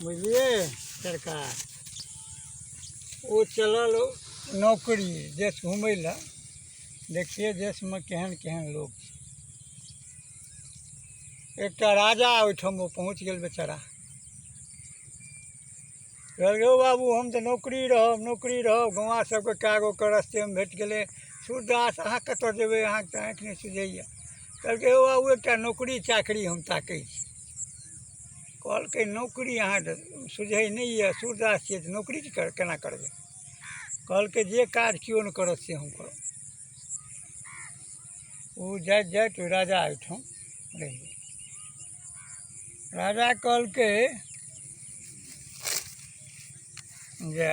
बुझलिए सरकार वो चलल नौकरी देश घूमय ला। देखिए देश में केहन केहन लोग। एक राजा ओहिठाम वो पहुँच गए बेचारा। कहलकै बाबू हम तो नौकरी रहब गौवा सबके कएगो के रस्ते में भेट गए। सूरदास अहाँ कतऽ जेबै, अहाँ तऽ आँखि नहीं सुझैया। कहलकै हो बाबू एक नौकरी चाकरी हम ताकै छी। कहलकै नौकरी अहाँ सुझै नहीं है, सूरदास छियै तऽ नौकरी केना करबै। कहलकै जे काज केओ नहि करत से हम करब। ओ जाइत राजा ओहिठाम रहि गेल। राजा कहलकै जे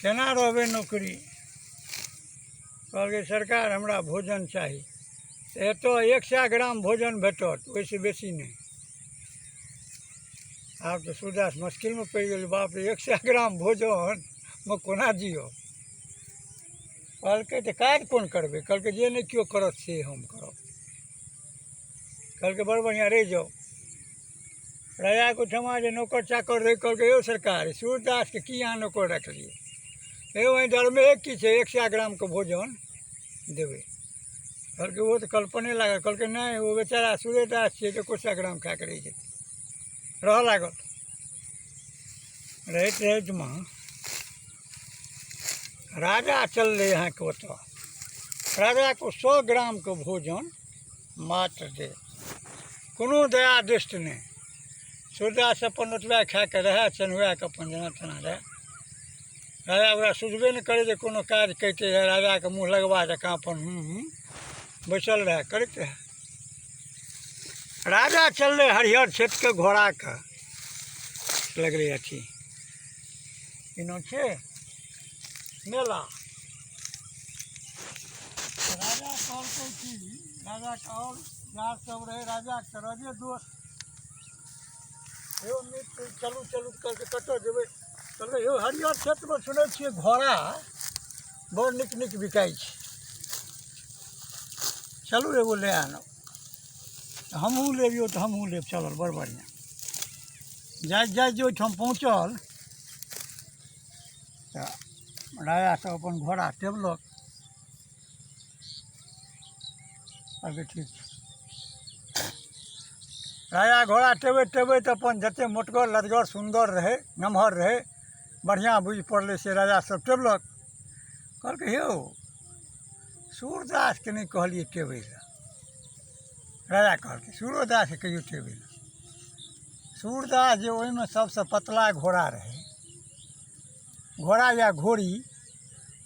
केना रहबै नौकरी। कहलकै सरकार हमरा भोजन चाही। एतऽ 100 ग्राम भोजन भेटत, ओहिसे बेसी नहीं। आब तो सूरदास मुश्किल में पड़ गए। बाप रे 100 ग्राम भोजन में कोना जियो। कहलकै तो काज कोन करबै। कहलकै जे नहीं क्यों करत से हम करब। कहलकै बड़ बढ़िया रहि जाओ। राजा के ओहिठमा जे नौकर चाकर रहे कहलकै यौ सरकार सूरदास के की अहाँ नौकर रखलिए। हे वहीं डरमे की छै 100 ग्राम के भोजन देबै। कहलकै वो तो कल्पने लागल। कहलकै नहीं वो बेचारा सूरदास छियै तो 100 ग्राम खा के रहि जेतै। रह लागल। रहैत में राजा चललै यहाँ के ओतऽ। राजा को 100 ग्राम के भोजन मात्र दे, कोनो दया दृष्टि नहीं। सूरदास अपन ओतबा खा के रहे, चन्हुआ के अपन जेना तेना रहे। राजा ओकरा सुझबे नहीं करे जे कोनो काज कैते है। राजा के मुँह लगवा जकाँ अपन बैसल रहे करैत रहे। राजा चललै हरिहर क्षेत्र के घोड़ा के लगले अथी इनो छे मेला। राजा कहलकै कि राजा के और यार सब रहे। राजा के रजे दोस्त यो मित्र चलू कहलकै कतऽ जेबै। कहलकै यौ हरिहर क्षेत्र में सुनै छियै घोड़ा बड़ नीक बिकाइ छै, चलू एगो ले आनब। हमहूँ लेबियो तो हमहूँ लेब। चलल बड़ बढ़िया। जाइत जे ओहिठाम पहुँचल तो राजा सब अपन घोड़ा टेबलक। कहलकै ठीक छै। राजा घोड़ा टेबैत अपन जते मोटगर लदगर सुंदर रहे नमहर रहे बढ़िया बुझि पड़लै से राजा सब टेबलक। कहलकै यौ सूरदास के नहीं कहलिए टेबै ला। राजा कहलकै सूरदास के कहियो टेबै ला। सूरदास जे ओहिमे सबसे पतला घोड़ा रहे, घोड़ा या घोड़ी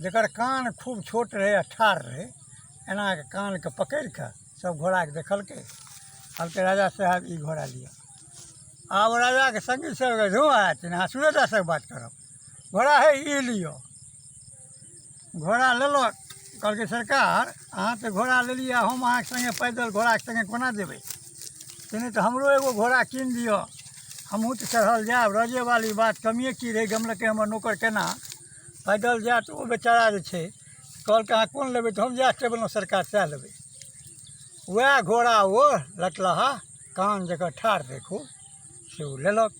जकर कान खूब छोट रहे आ ठाढ़ रहे, एना के कान के पकड़ के सब घोड़ा के देखलकै। कहलकै राजा साहब ई घोड़ा लिअ। आब राजा के संगी सब धो आयत अहाँ सूरदास के बात करब। घोड़ा है ई लिअ। घोड़ा लेलक। कहलकै सरकार अहाँ तो घोड़ा लेलिए, हम अहाँ के संगे पैदल घोड़ा के संगे कोना जेबै। से नहीं तो हमरो एगो घोड़ा कीन दिअ, हमहूँ तो चढ़ल जायब। रजे वाली बात कमिए की रही गमलकै हमर नौकर केना पैदल जाए। तो वो बेचारा जे छै कहलकै अहाँ कोन लेबै। तो हम जएह टेबलहुँ सरकार सएह लेबै। वह घोड़ा वो लटलहा कान जकर ठाढ़ देखू से वो लेलक।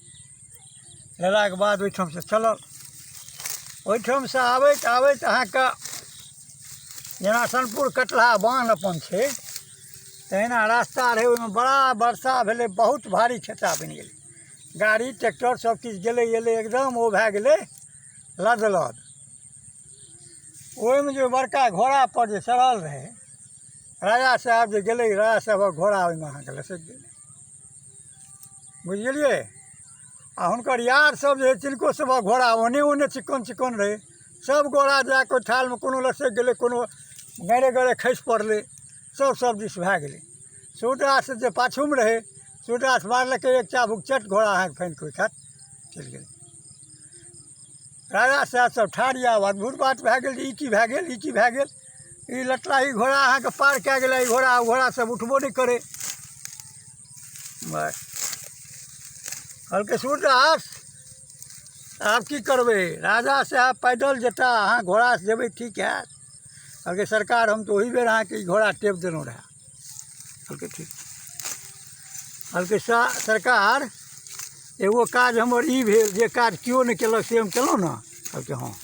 लेला के बाद ओहिठाम से चलल। ओहिठाम से आबैत अहाँके जेना सोनपुर कटला बान्ह अपन छै तहिना रास्ता रहे। ओहिमे बड़ा वर्षा भेलै, बहुत भारी खेता बनि गेलै। गाड़ी ट्रैक्टर सब किछु गेलै एलै एकदम ओ भए गेलै लदलद। ओहिमे जे बड़का घोड़ा पर जे चढ़ल रहे राजा साहब जे गेलै, राजा साहबक घोड़ा ओहिमे अहाँके लसकि गेलै। बुझि गेलिए। आ हुनकर यार सब जे तिनको सबक घोड़ा ओने चिक्कन रहे। सब घोड़ा जाके ठाल में कोनो लसकि गेलै, कोनो गड़े खसि पड़लै, सब दिस भए गेलै। सूरदास जे पाछूमे रहे सूरदास मारलकै एक चाबुक चट, घोड़ा अहाँके फानि के खात चलि गेलै। राजा साहब सब ठाढ़ आब अद्भुत बात भए गेल। ई की भए गेल। ई लटलाही घोड़ा अहाँके पार कए गेलै। ई घोड़ा सब उठबो नहीं करे। बस कहलकै सूरदास आब की करबै। राजा साहब पैदल जेता, अहाँ घोड़ा से जेबै ठीक हैत। कहलकै सरकार हम तो ओही बेर अहाँके ई घोड़ा टेप देलहुँ रहे। कहलकै ठीक। कहलकै सरकार एगो काज हमर ई भेल जे काज केओ नहि केलक से हम केलहुँ ने। कहलकै हाँ।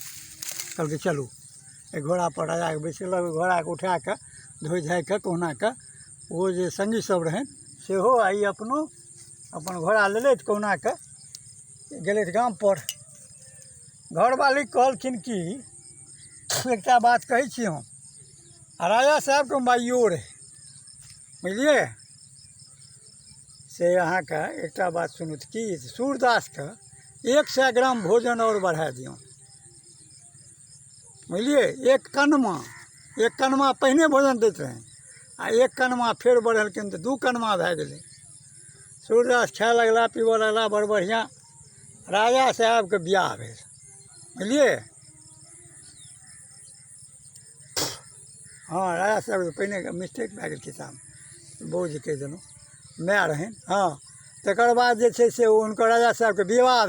कहलकै चलू एक घोड़ापर राजाके बैसेलक, घोड़ाके उठा कऽ धोइ धाइ कऽ कहुना कऽ ओ जे सङ्गी सब रहनि सेहो आ ई अपनो अपन घोड़ा लेलथि कहुना कऽ गेलथि गामपर। घरवाली कहलखिन कि एकटा बात कहै छी हम, आ राजा साहबके माइयो रहै, बुझलिए से अहाँके एकटा बात सुनू तऽ कि सूरदासके 100 ग्राम भोजन और बढ़ा दियौ, बुझलिए। एक कनमा पहिने भोजन दैत रहै आ एक कनमा फेर बढ़ेलखिन तऽ 2 कनमा भए गेलै। सूरदास खाए लगला पीबऽ लगला बड़ बढ़िआँ। राजा साहबके बिआह भेल, बुझलिए। हाँ राजा साहबके पहिने मिस्टेक भए गेल किताब, बोझ कहि देलहुँ, माय रहनि। हाँ तकर बाद जे छै से हुनकर राजा साहबके विवाह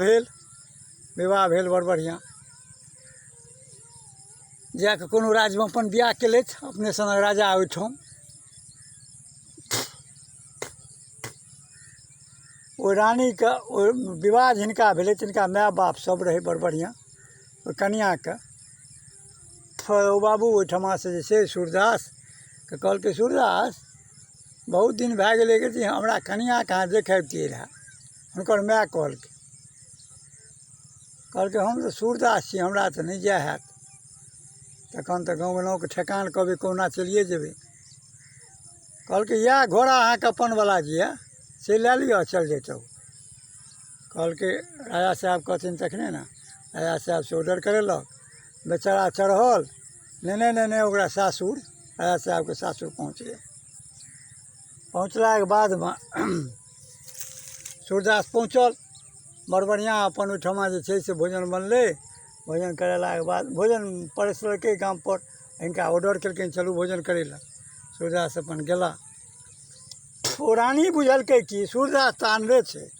भेल बड़ बढ़िआँ। जाकऽ कोनो राज्यमे अपन बिआह केलथि अपने सनक राजा ओहिठाम। ओ रानीके ओ विवाह जिनका भेलै तिनका माय बाप सब रहै बड़ बढ़िआँ। ओ कनिआँके ओ बाबू ओहिठमा से जे छै सूरदासके कहलकै सूरदास बहुत दिन भए गेलै कि हमरा कनिआँ कहाँ देखैतियै रहए। हुनकर माय कहलकै हम तऽ सूरदास छी, हमरा तऽ नहि जाए हैत। तखन तऽ गाँवके ठेकान कहबै कहुना चलिए जेबै। कहलकै इएह घोड़ा अहाँके अपनवला जे यऽ से लए लिअ चलि जैतौ। कहलकै राजा साहब कहथिन तखने ने। राजा साहब से ऑर्डर करेलक, बेचारा चढ़ल, नहि ओकरा सासुर, राजा साहबके सासुर पहुँचलै। पहुँचलाके बादमे सूरदास पहुँचल बड़ बढ़िआँ। अपन ओहिठमा जे छै से भोजन बनलै। भोजन करेलाके बाद भोजन परसलकै गामपर, हिनका ऑर्डर केलखिन चलू भोजन करै लए। सूरदास अपन गेला। ओ रानी बुझलकै कि सूरदास तऽ आनरे छै,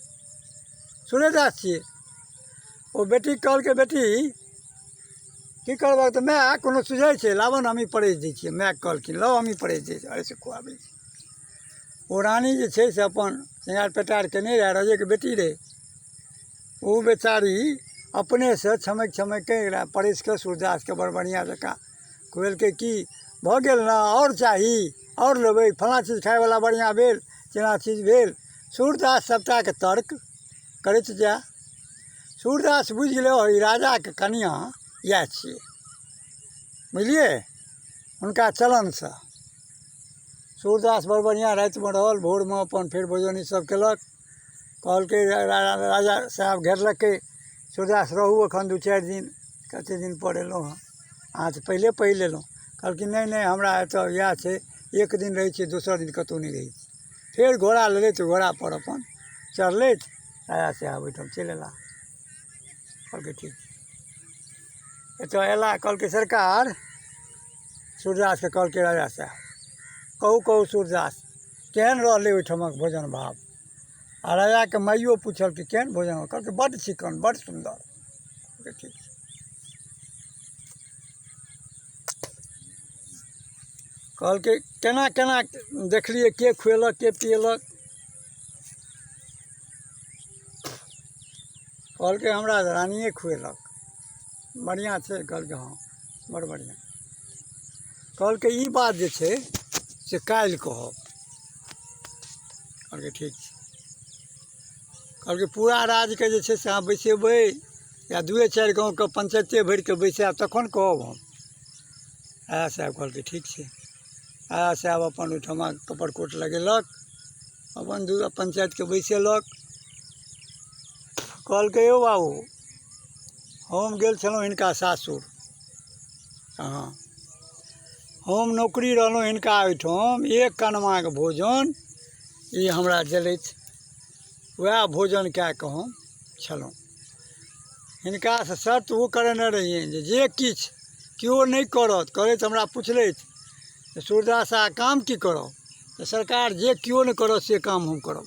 सूर्यदास छियै। ओ बेटीके कहलकै बेटी की करबह तऽ माय कोनो सुझाइ छै, लाबऽ ने हमही परसि दै छियै। माय कहलखिन लाउ हमही परसि दै छियै, अरे से खुआबै छी। ओ रानी जे छै से अपन सिंगार पेटार केने रहै, राजेके बेटी रहै। ओ बेचारी अपनेसँ छमकि कऽ एकरा परसि कऽ सूरदासके बड़ बढ़िआँ जकाँ खुएलकै। कि भऽ गेल ने, आओर चाही, आओर लेबै, फल्लाँ चीज खाइवला बढ़िआँ भेल, चिल्लाँ चीज भेल। सूरदास सबटाके तर्क करैत जाए। सूरदास बुझि गेलै ई राजाके कनिआँ इएह छियै, बुझलिए हुनका चलनसँ। सूरदास बड़ बढ़िआँ रातिमे रहल, भोरमे अपन फेर भोजन ईसब कएलक। कहलकै राजा साहब घेरलकै सूरदास रहू एखन 2-4 दिन। कतेक दिनपर अएलहुँ हँ, अहाँ तऽ पहिले अएलहुँ। कहलखिन नहि हमरा एतऽ इएह छै, एक दिन रहै छियै, दोसर दिन कतहु नहि रहै छी। फेर घोड़ा लेलथि, घोड़ापर अपन चढ़लथि, राजा साहब ओहिठाम चलि अएला। कहलकै ठीक छै। एतऽ अएला, कहलकै सरकार, सूरदासके कहलकै राजा साहब कहू सूरदास केहन रहलै ओहिठमक भोजन भाव। आ राजाके माइयो पूछल कि केहन भोजन, कहलकै बड्ड चिक्कन, बड्ड सुन्दर। कहलकै ठीक छै। कहलकै केना देखलिए के खुएलक के पिएलक। कहलकै हमरा रानिए खुएलक। बढ़िआँ छै, कहलकै हाँ बड़ बढ़िआँ। कहलकै ई बात जे छै से काल्हि कहब। कहलकै ठीक छै। कहलकै पूरा राज्यके जे छै से अहाँ बैसेबै या 2-4 गाँवके पञ्चायते भरिके बैसाएब तखन कहब हम। राजा साहब कहलकै ठीक छै। राजा साहब अपन ओहिठमा कपड़कोट लगेलक, अपन 2 पञ्चायतके बैसेलक। कहलकै यौ बाबू हम गेल छलहुँ हिनका सासुर, हाँ हम नौकरी रहलहुँ हिनका ओहिठाम, 1 कनमाके भोजन ई हमरा देलथि, वएह भोजन कए कऽ हम छलहुँ। हिनकासँ शर्त ओ करेने रहियनि जे किछु केओ नहि करत। करैत हमरा पुछलथि सूरदास आ काम की करब, तऽ सरकार जे केओ नहि करत से काम हम करब।